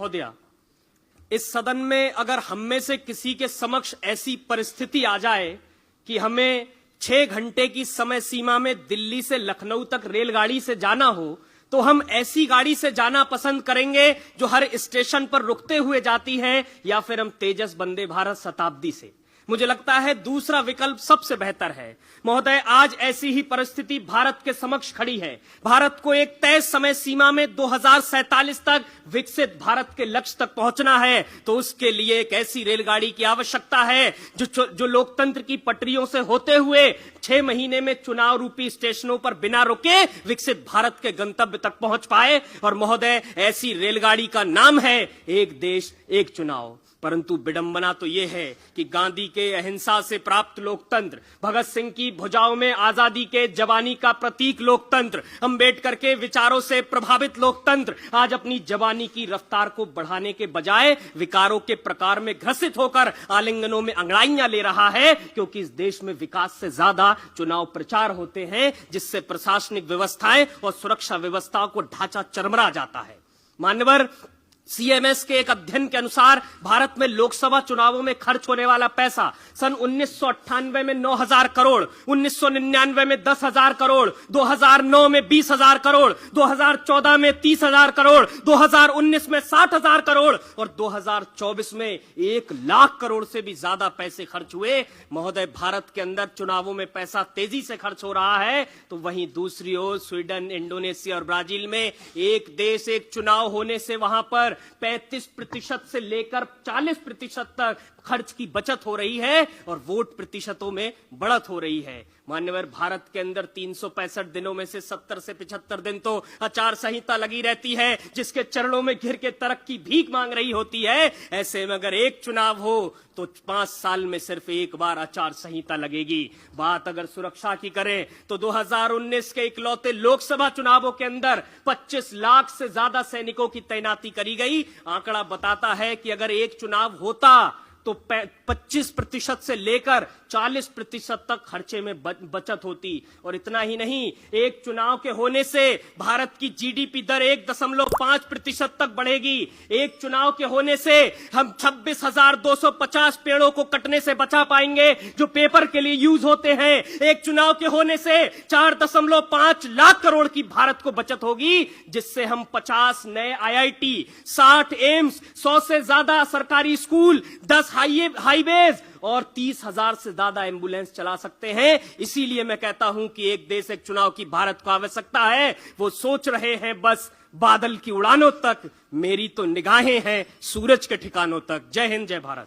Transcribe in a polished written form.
महोदया, इस सदन में अगर हम में से किसी के समक्ष ऐसी परिस्थिति आ जाए कि हमें 6 घंटे की समय सीमा में दिल्ली से लखनऊ तक रेलगाड़ी से जाना हो, तो हम ऐसी गाड़ी से जाना पसंद करेंगे जो हर स्टेशन पर रुकते हुए जाती है, या फिर हम तेजस वंदे भारत शताब्दी से? मुझे लगता है दूसरा विकल्प सबसे बेहतर है। महोदय, आज ऐसी ही परिस्थिति भारत के समक्ष खड़ी है। भारत को एक तय समय सीमा में 2047 तक विकसित भारत के लक्ष्य तक पहुंचना है, तो उसके लिए एक ऐसी रेलगाड़ी की आवश्यकता है जो लोकतंत्र की पटरियों से होते हुए 6 महीने में चुनाव रूपी स्टेशनों पर बिना रुके विकसित भारत के गंतव्य तक पहुंच पाए। और महोदय, ऐसी रेलगाड़ी का नाम है एक देश एक चुनाव। परंतु विडंबना तो यह है कि गांधी के अहिंसा से प्राप्त लोकतंत्र, भगत सिंह की भुजाओं में आजादी के जवानी का प्रतीक लोकतंत्र, अंबेडकर के विचारों से प्रभावित लोकतंत्र आज अपनी जवानी की रफ्तार को बढ़ाने के बजाय विकारों के प्रकार में ग्रसित होकर आलिंगनों में अंगड़ाइयां ले रहा है, क्योंकि इस देश में विकास से ज्यादा चुनाव प्रचार होते हैं, जिससे प्रशासनिक व्यवस्थाएं और सुरक्षा व्यवस्था को ढांचा चरमरा जाता है। मान्यवर, सीएमएस के एक अध्ययन के अनुसार भारत में लोकसभा चुनावों में खर्च होने वाला पैसा सन 1998 में 9,000 करोड़, 1999 में 10,000 करोड़, 2009 में 20,000 करोड़, 2014 में 30,000 करोड़, 2019 में 60,000 करोड़ और 2024 में 1 लाख करोड़ से भी ज्यादा पैसे खर्च हुए। महोदय, भारत के अंदर चुनावों में पैसा तेजी से खर्च हो रहा है, तो वहीं दूसरी ओर स्वीडन, इंडोनेशिया और ब्राजील में एक देश एक चुनाव होने से वहां पर 35% से लेकर 40% तक खर्च की बचत हो रही है और वोट प्रतिशतों में बढ़त हो रही है। मान्यवर, भारत के अंदर 365 दिनों में से 70 से 75 दिन तो आचार संहिता लगी रहती है, जिसके चरणों में घिर के तरक्की भीख मांग रही होती है। ऐसे में अगर एक चुनाव हो तो 5 साल में सिर्फ एक बार आचार संहिता लगेगी। बात अगर सुरक्षा की करें तो 2019 के इकलौते लोकसभा चुनावों के अंदर 25 लाख से ज्यादा सैनिकों की तैनाती करी गई। आंकड़ा बताता है कि अगर एक चुनाव होता तो 25% से लेकर 40% तक खर्चे में बचत होती। और इतना ही नहीं, एक चुनाव के होने से भारत की जीडीपी दर 1.5% तक बढ़ेगी। एक चुनाव के होने से हम 26,250 पेड़ों को कटने से बचा पाएंगे जो पेपर के लिए यूज होते हैं। एक चुनाव के होने से 4.5 लाख करोड़ की भारत को बचत होगी, जिससे हम 50 नए IIT, 60 एम्स, 100 से ज्यादा सरकारी स्कूल, 10 हाईवेज और 30,000 से ज्यादा एम्बुलेंस चला सकते हैं। इसीलिए मैं कहता हूं कि एक देश एक चुनाव की भारत को आवश्यकता है। वो सोच रहे हैं बस बादल की उड़ानों तक, मेरी तो निगाहें हैं सूरज के ठिकानों तक। जय हिंद, जय भारत।